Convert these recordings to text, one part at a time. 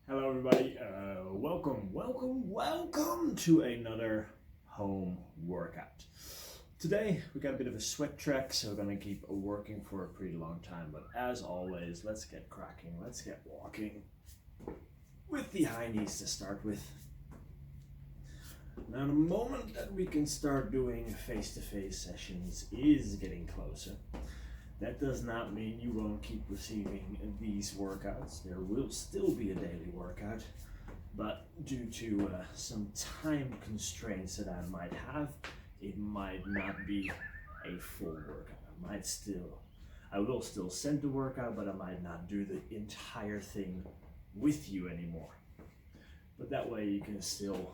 Hello everybody, welcome to another home workout. Today we got a bit of a sweat track, so we're gonna keep working for a pretty long time, but as always, let's get cracking, let's get walking with the high knees to start with. Now the moment that we can start doing face-to-face sessions is getting closer. That does not mean you won't keep receiving these workouts. There will still be a daily workout, but due to some time constraints that I might have, it might not be a full workout. I will still send the workout, but I might not do the entire thing with you anymore. But that way you can still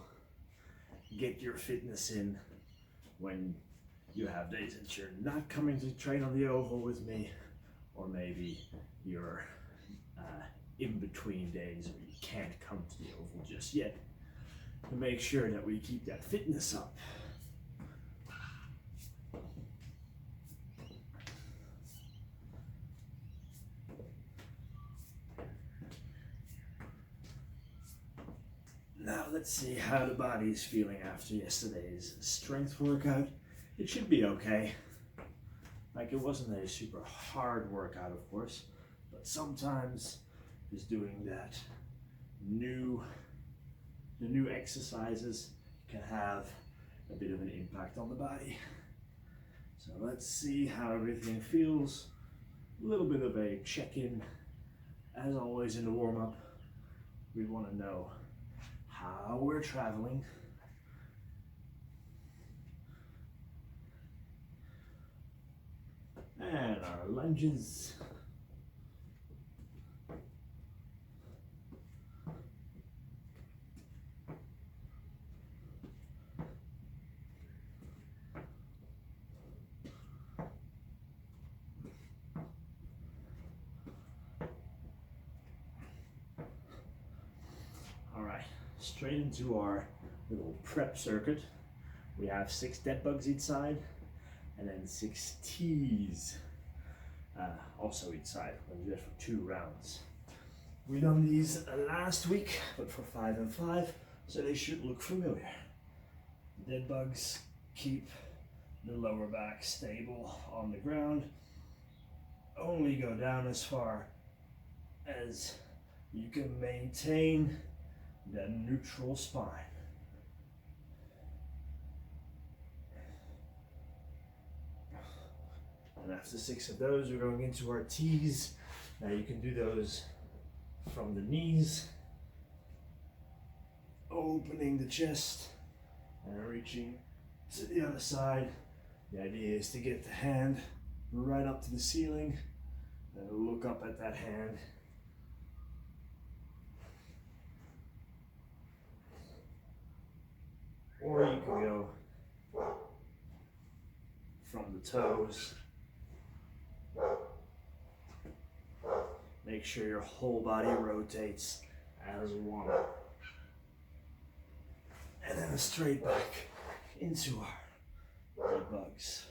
get your fitness in when you have days that you're not coming to train on the oval with me, or maybe you're in between days where you can't come to the oval just yet, to make sure that we keep that fitness up. Now let's see how the body is feeling after yesterday's strength workout. It should be okay. Like, it wasn't a super hard workout, of course, but sometimes just doing the new exercises can have a bit of an impact on the body. So let's see how everything feels. A little bit of a check-in. As always in the warm-up, we want to know how we're traveling. And our lunges. All right, straight into our little prep circuit. We have 6 dead bugs each side, and then 6 T's also each side. We'll do that for 2 rounds. We done these last week, but for 5 and 5, so they should look familiar. Dead bugs keep the lower back stable on the ground. Only go down as far as you can maintain that neutral spine. And after 6 of those, we're going into our T's. Now you can do those from the knees, opening the chest and reaching to the other side. The idea is to get the hand right up to the ceiling and look up at that hand. Or you can go from the toes. Make sure your whole body rotates as one. And then straight back into our dead bugs.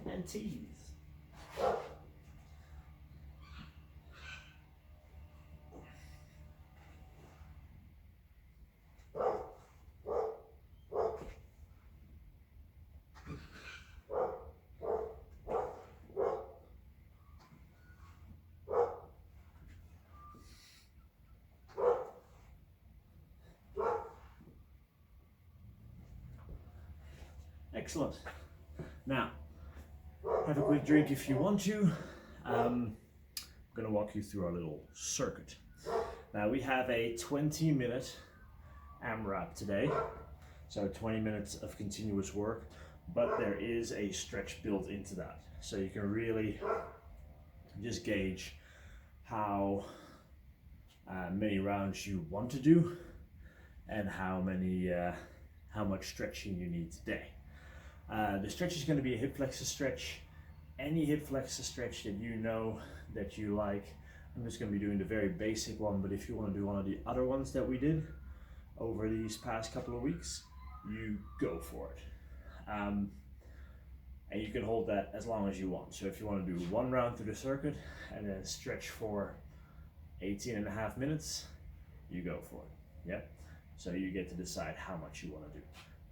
And T's. Excellent. Now, have a quick drink if you want to. I'm going to walk you through our little circuit. Now we have a 20-minute amrap today, so 20 minutes of continuous work, but there is a stretch built into that. So you can really just gauge how many rounds you want to do and how much stretching you need today. The stretch is going to be a hip flexor stretch any hip flexor stretch that you know that you like. I'm just going to be doing the very basic one, but if you want to do one of the other ones that we did over these past couple of weeks, you go for it. And you can hold that as long as you want. So if you want to do one round through the circuit and then stretch for 18.5 minutes, you go for it. Yeah. So you get to decide how much you want to do.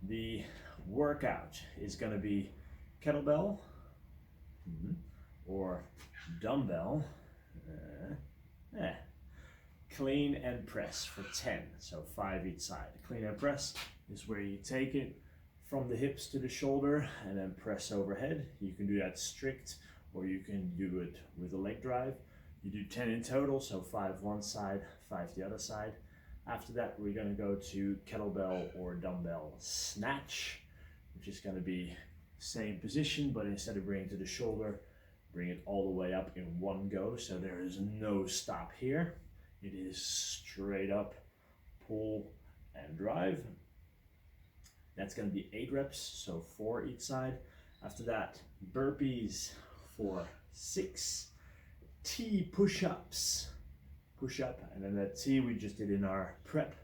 The workout is going to be kettlebell or dumbbell, clean and press for 10, so 5 each side. Clean and press is where you take it from the hips to the shoulder and then press overhead. You can do that strict, or you can do it with a leg drive. You do 10 in total, so 5 one side, 5 the other side. After that, we're going to go to kettlebell or dumbbell snatch, which is going to be same position, but instead of bringing it to the shoulder, bring it all the way up in one go, so there is no stop here. It is straight up, pull and drive. That's going to be 8 reps, so 4 each side. After that, burpees for 6, T push-ups, push up, and then that T we just did in our prep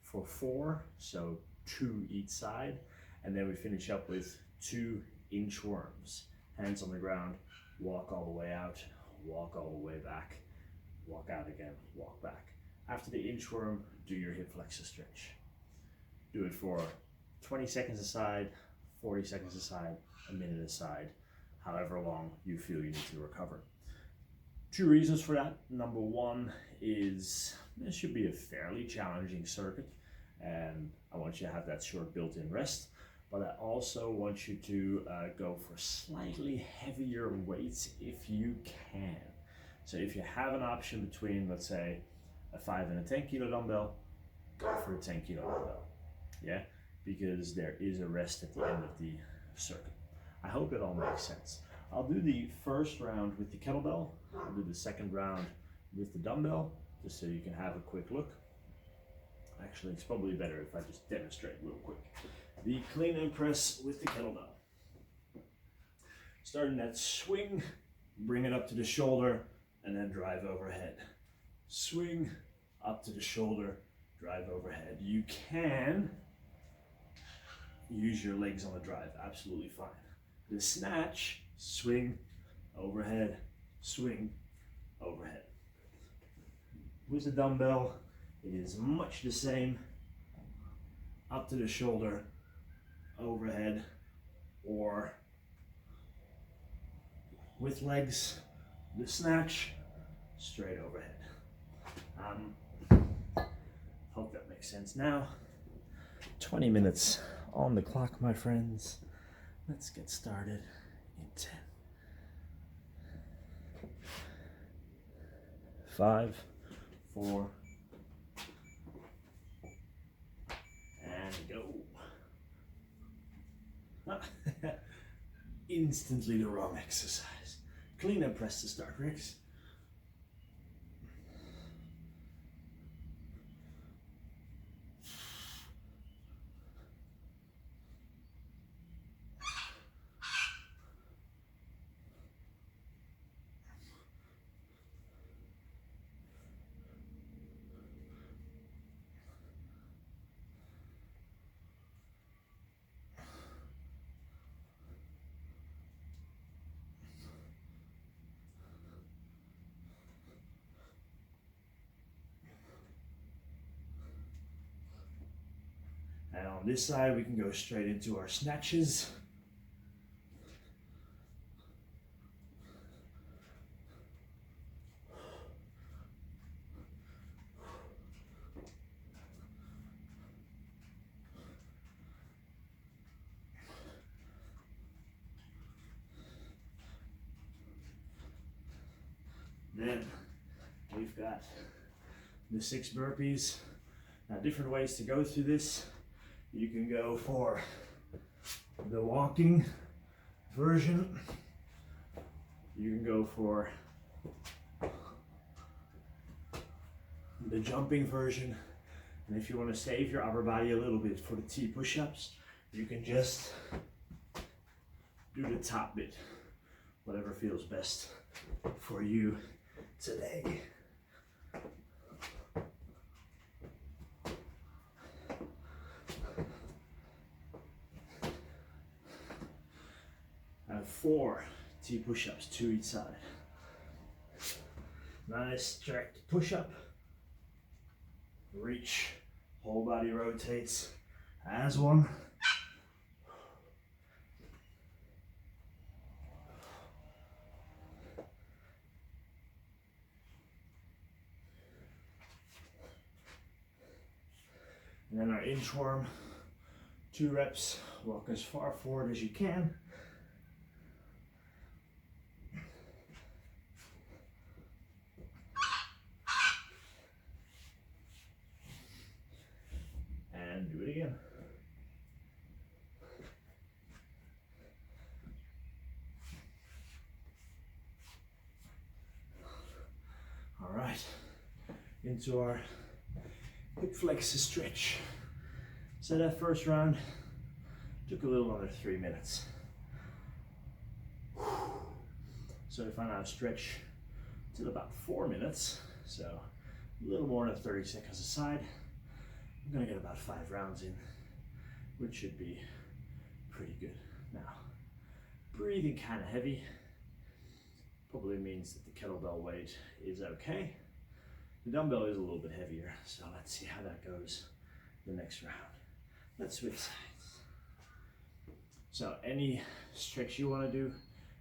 for 4, so 2 each side. And then we finish up with 2 inchworms, hands on the ground, walk all the way out, walk all the way back, walk out again, walk back. After the inchworm, do your hip flexor stretch. Do it for 20 seconds aside, 40 seconds aside, a minute aside, however long you feel you need to recover. 2 reasons for that. Number 1 is this should be a fairly challenging circuit, and I want you to have that short built-in rest. But I also want you to go for slightly heavier weights if you can. So if you have an option between, let's say, a 5 and a 10 kilo dumbbell, go for a 10 kilo dumbbell. Yeah, because there is a rest at the end of the circuit. I hope it all makes sense. I'll do the first round with the kettlebell. I'll do the second round with the dumbbell, just so you can have a quick look. Actually, it's probably better if I just demonstrate real quick. The clean and press with the kettlebell. Starting that swing, bring it up to the shoulder, and then drive overhead. Swing, up to the shoulder, drive overhead. You can use your legs on the drive, absolutely fine. The snatch, swing, overhead, swing, overhead. With the dumbbell, it is much the same. Up to the shoulder, overhead, or with legs, the snatch, straight overhead. Hope that makes sense. Now, 20 minutes on the clock, my friends. Let's get started in 10. 5, 4, and go. Instantly the wrong exercise. Clean and press to start, Ricks. And on this side, we can go straight into our snatches. Then we've got the 6 burpees. Now, different ways to go through this. You can go for the walking version. You can go for the jumping version. And if you want to save your upper body a little bit for the T push-ups, you can just do the top bit. whatever feels best for you today. I have 4 T push-ups, 2 each side. Nice direct push-up. Reach, whole body rotates as one. And then our inchworm, 2 reps, walk as far forward as you can. And do it again. All right, into our hip flexor stretch. So that first round took a little under 3 minutes. So if I now stretch till about 4 minutes, so a little more than 30 seconds a side, I'm gonna get about 5 rounds in, which should be pretty good. Now, breathing kind of heavy probably means that the kettlebell weight is okay. The dumbbell is a little bit heavier, so let's see how that goes the next round. Let's switch sides. So any stretch you want to do,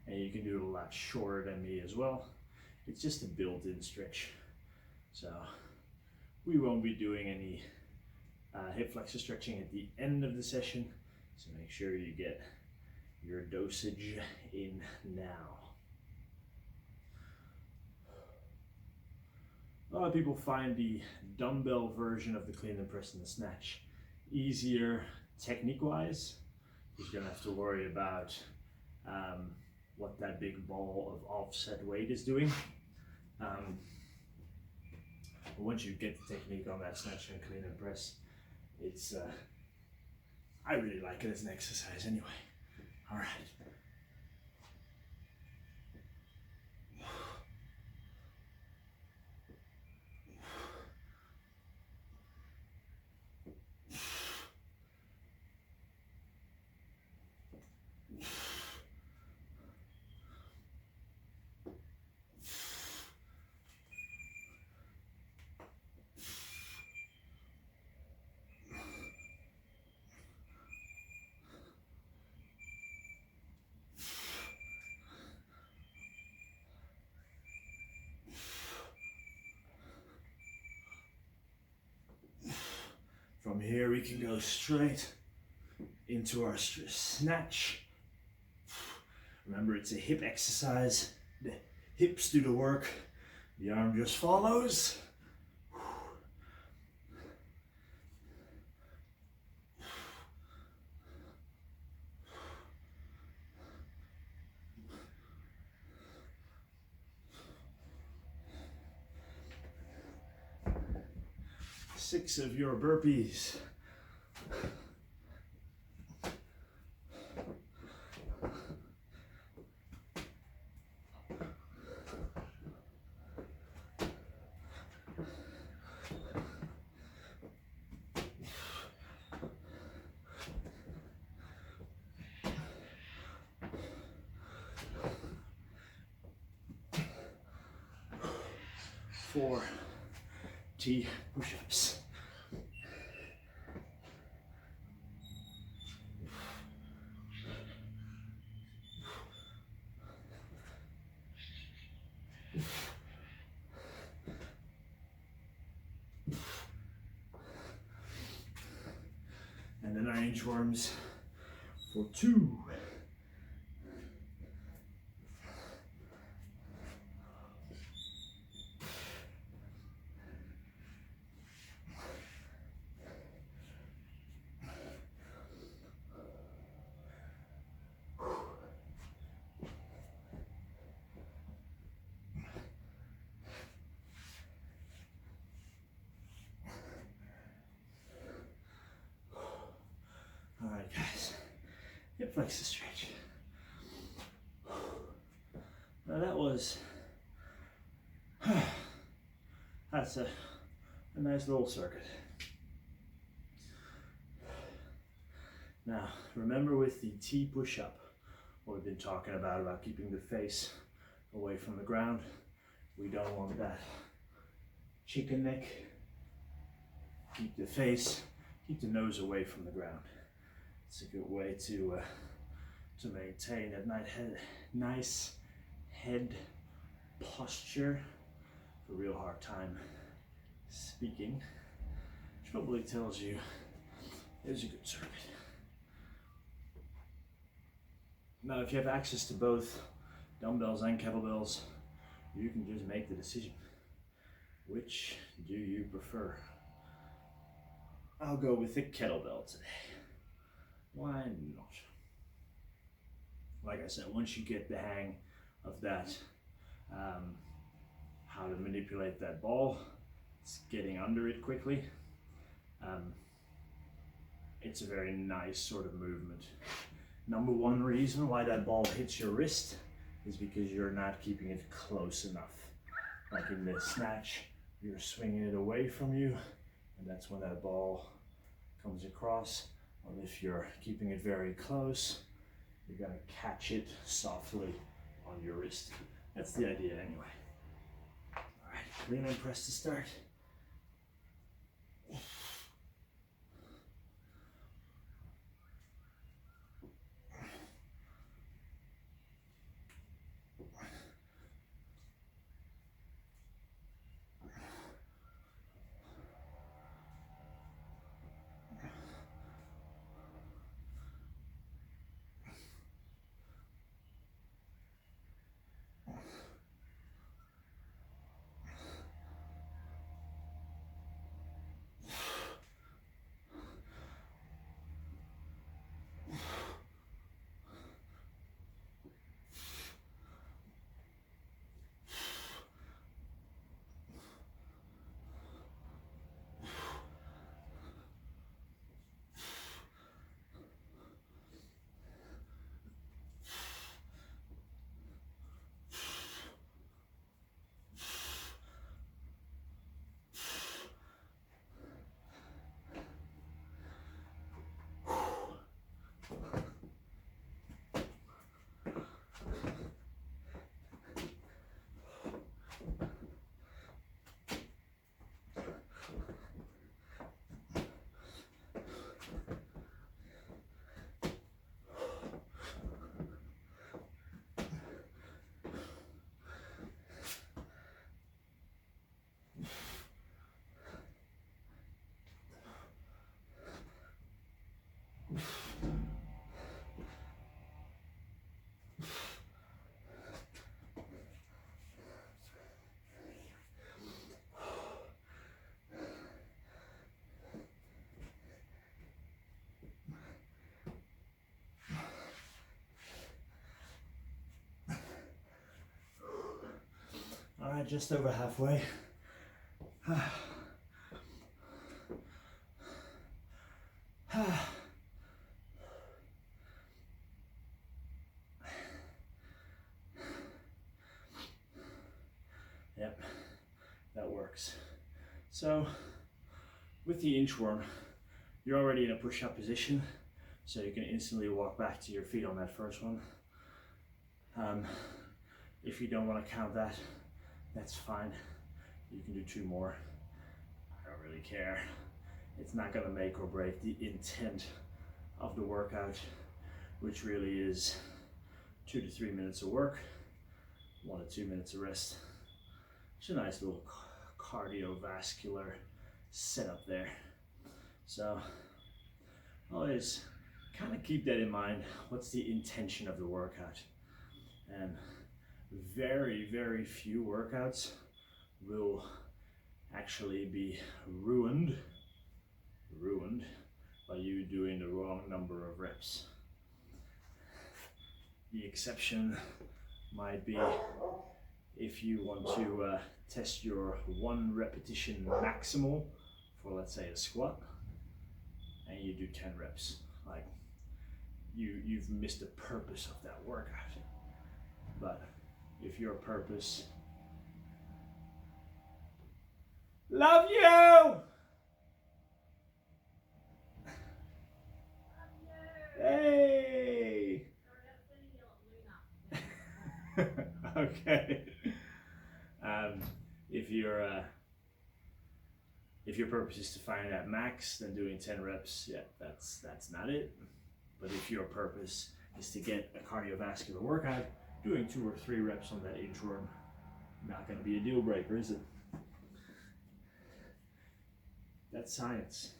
and you can do it a lot shorter than me as well. It's just a built-in stretch. So we won't be doing any hip flexor stretching at the end of the session, so make sure you get your dosage in now. A lot of people find the dumbbell version of the clean and press and the snatch easier technique-wise, because you're gonna have to worry about what that big ball of offset weight is doing. But once you get the technique on that snatch and clean and press, it's I really like it as an exercise anyway. All right. From here we can go straight into our snatch. Remember, it's a hip exercise. The hips do the work, the arm just follows. 6 of your burpees. Four T push-ups. And then our inchworms for 2. All right, guys, hip flexor stretch. Now that was, that's a nice little circuit. Now, remember with the T push-up, what we've been talking about keeping the face away from the ground. We don't want that chicken neck. Keep the face, keep the nose away from the ground. It's a good way to maintain that nice head posture. A real hard time speaking, which probably tells you there's a good circuit. Now, if you have access to both dumbbells and kettlebells, you can just make the decision. Which do you prefer? I'll go with the kettlebell today. Why not? Like I said, once you get the hang of that, how to manipulate that ball, it's getting under it quickly. It's a very nice sort of movement. Number one reason why that ball hits your wrist is because you're not keeping it close enough. Like in the snatch, you're swinging it away from you, and that's when that ball comes across. Well, if you're keeping it very close, you're gonna catch it softly on your wrist. That's the idea anyway. All right, clean and press to start. All right, just over halfway. Yep, that works. So with the inchworm, you're already in a push-up position, so you can instantly walk back to your feet on that first one. If you don't want to count that, that's fine. You can do 2 more. I don't really care. It's not gonna make or break the intent of the workout, which really is 2 to 3 minutes of work, 1 to 2 minutes of rest. It's a nice little cardiovascular setup there. So always kind of keep that in mind. What's the intention of the workout? And very, very few workouts will actually be ruined by you doing the wrong number of reps. The exception might be if you want to test your 1 repetition maximal for, let's say, a squat, and you do 10 reps. Like, you've missed the purpose of that workout. But if your purpose. Love you! Hey! Okay. If your purpose is to find that max, then doing 10 reps, yeah, that's not it. But if your purpose is to get a cardiovascular workout, doing 2 or 3 reps on that inchworm, not going to be a deal breaker, is it? That's science.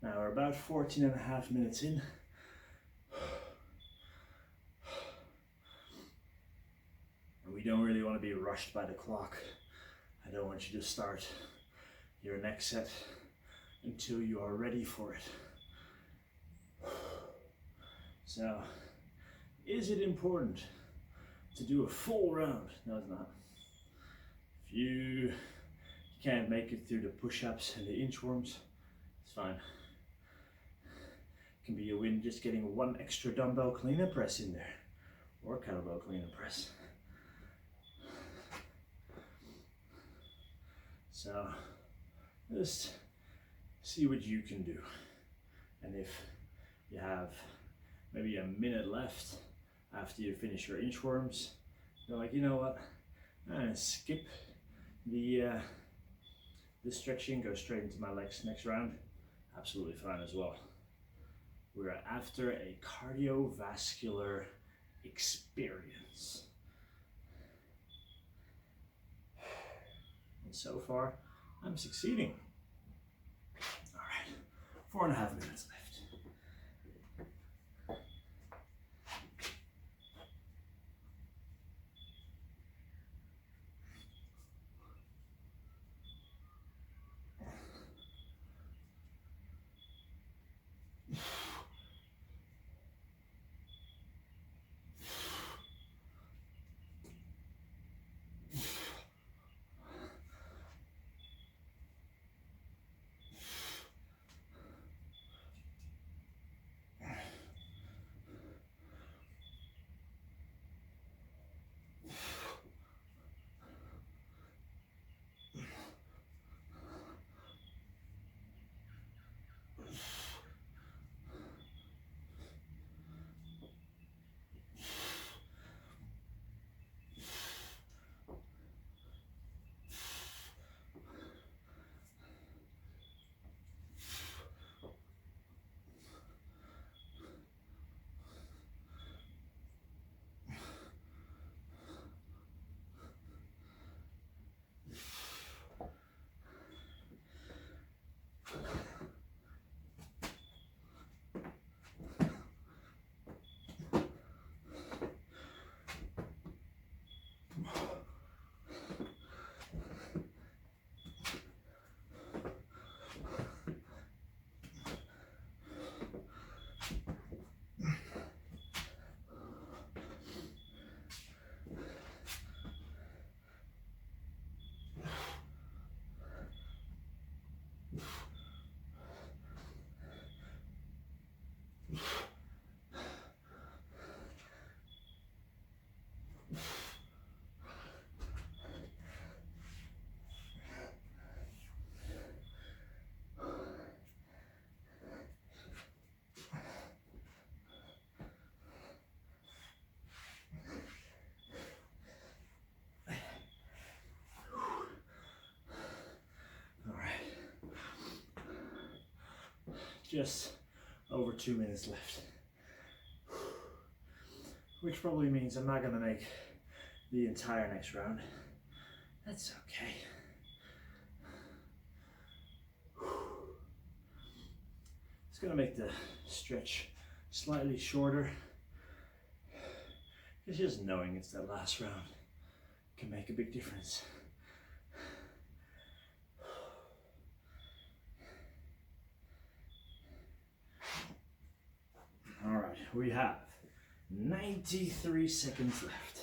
Now we're about 14 and a half minutes in. And we don't really want to be rushed by the clock. I don't want you to start your next set until you are ready for it. So, is it important to do a full round? No, it's not. If you can't make it through the push-ups and the inchworms, it's fine. Can be a win just getting 1 extra dumbbell clean and press in there, or kettlebell clean and press. So just see what you can do, and if you have maybe a minute left after you finish your inchworms, you're like, you know what, I'm gonna skip the stretching, go straight into my legs next round. Absolutely fine as well. We're after a cardiovascular experience. And so far, I'm succeeding. All right, 4.5 minutes left. Just over 2 minutes left, which probably means I'm not going to make the entire next round. That's okay. It's going to make the stretch slightly shorter, because just knowing it's that last round can make a big difference. All right, we have 93 seconds left.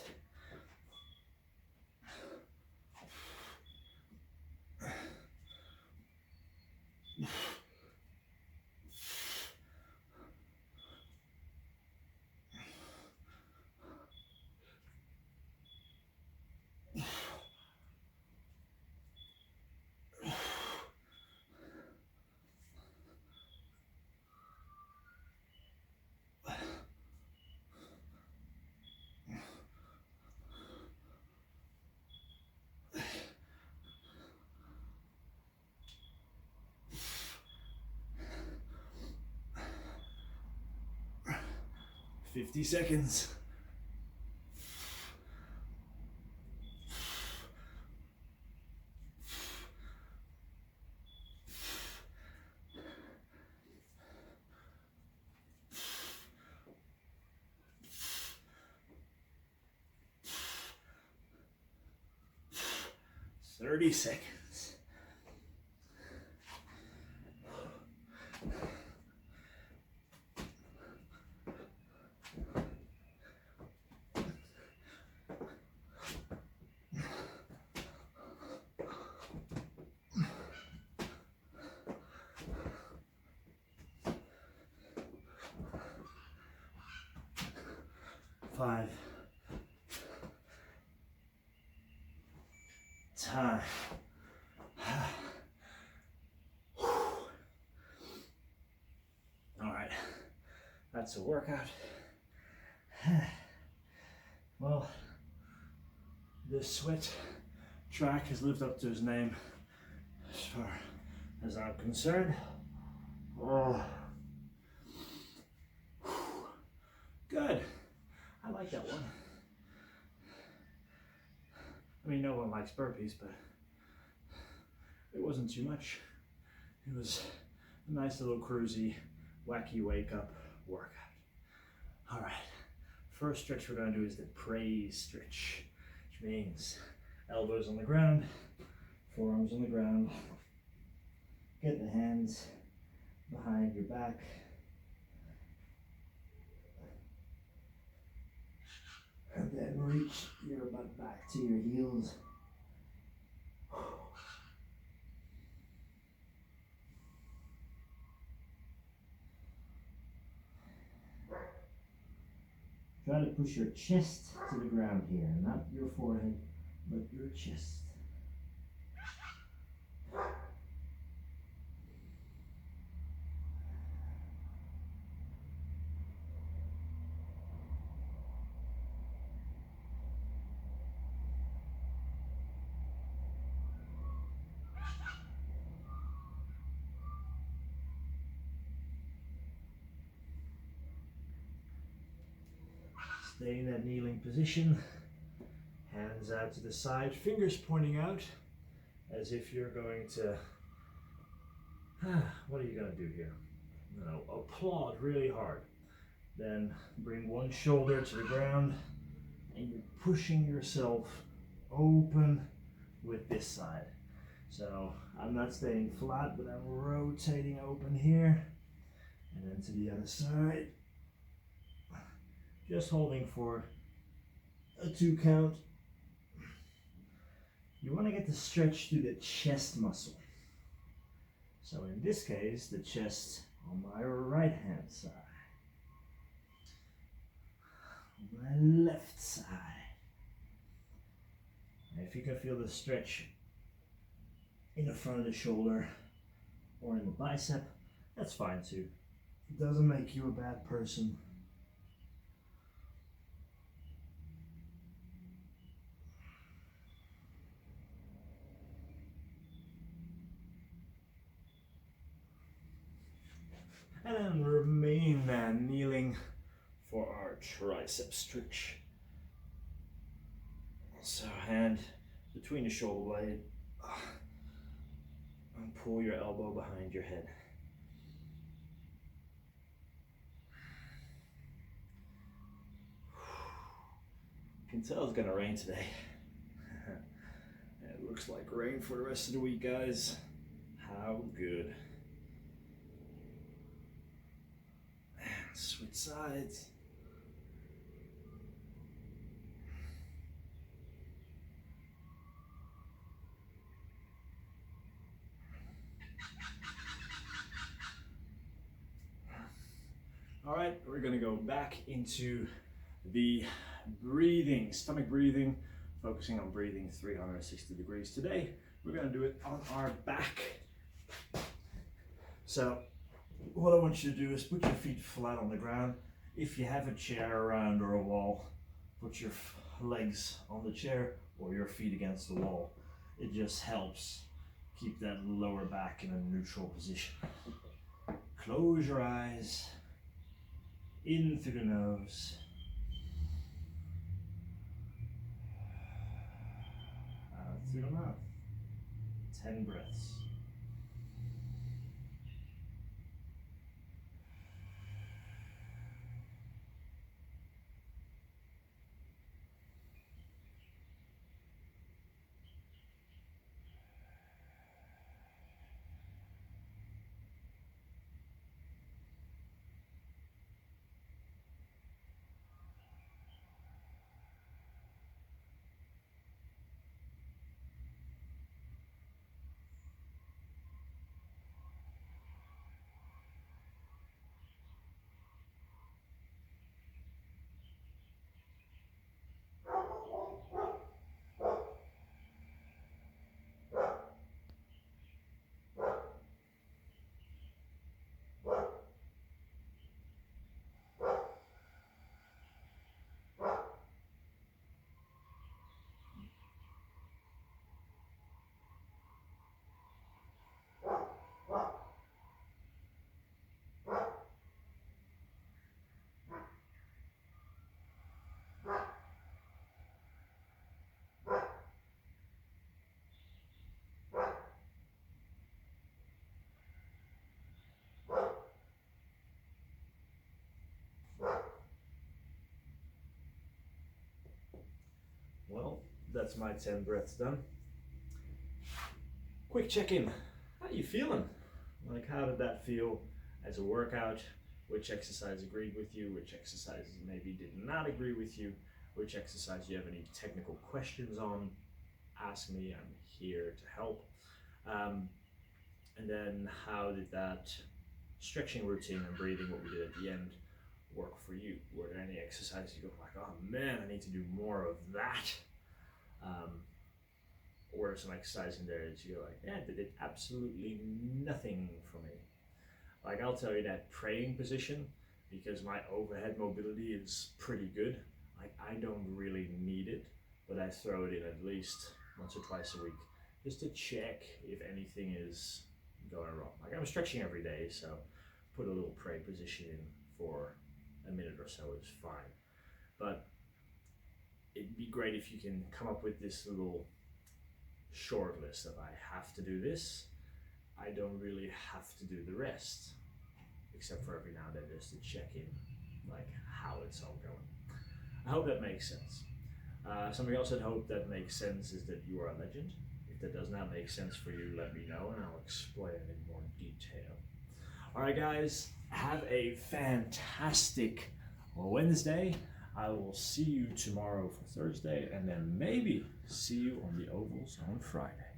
$50 seconds. $30 seconds. Five. Time. All right, that's a workout. Well, this sweat track has lived up to his name as far as I'm concerned. Oh. Good. I like that one. I mean, no one likes burpees, but it wasn't too much. It was a nice little cruisy, wacky wake up workout. All right, first stretch we're gonna do is the praise stretch, which means elbows on the ground, forearms on the ground. Get the hands behind your back. And then reach your butt back to your heels. Try to push your chest to the ground here, not your forehead, but your chest. Stay in that kneeling position, hands out to the side, fingers pointing out as if you're going to, what are you going to do here? No, applaud really hard. Then bring one shoulder to the ground and you're pushing yourself open with this side. So I'm not staying flat, but I'm rotating open here and then to the other side. Just holding for a 2 count. You want to get the stretch through the chest muscle. So in this case, the chest on my right hand side, on my left side. And if you can feel the stretch in the front of the shoulder or in the bicep, that's fine too. It doesn't make you a bad person. And then remain kneeling for our tricep stretch. So hand between the shoulder blade and pull your elbow behind your head. You can tell it's gonna rain today. It looks like rain for the rest of the week, guys. How good. And switch sides. All right, we're gonna go back into the breathing, stomach breathing, focusing on breathing 360 degrees. Today, we're gonna do it on our back. So, what I want you to do is put your feet flat on the ground. If you have a chair around or a wall, put your legs on the chair or your feet against the wall. It just helps keep that lower back in a neutral position. Close your eyes. In through the nose. Out through the mouth. 10 breaths. Well, that's my 10 breaths done. Quick check-in. How you feeling? Like, how did that feel as a workout? Which exercise agreed with you? Which exercises maybe did not agree with you? Which exercise you have any technical questions on? Ask me, I'm here to help. And then how did that stretching routine and breathing, what we did at the end, work for you? Were there any exercises you go like, oh man, I need to do more of that? Or some exercise in there that you go like, yeah, they did absolutely nothing for me. Like, I'll tell you that praying position, because my overhead mobility is pretty good. Like, I don't really need it, but I throw it in at least once or twice a week just to check if anything is going wrong. Like, I'm stretching every day, so put a little pray position in for a minute or so is fine. But it'd be great if you can come up with this little short list of, I have to do this, I don't really have to do the rest, except for every now and then just to check in, like, how it's all going. I hope that makes sense. Something else I hope that makes sense is that you are a legend. If that does not make sense for you, let me know and I'll explain it in more detail. All right, guys, have a fantastic Wednesday. I will see you tomorrow for Thursday, and then maybe see you on the ovals on Friday.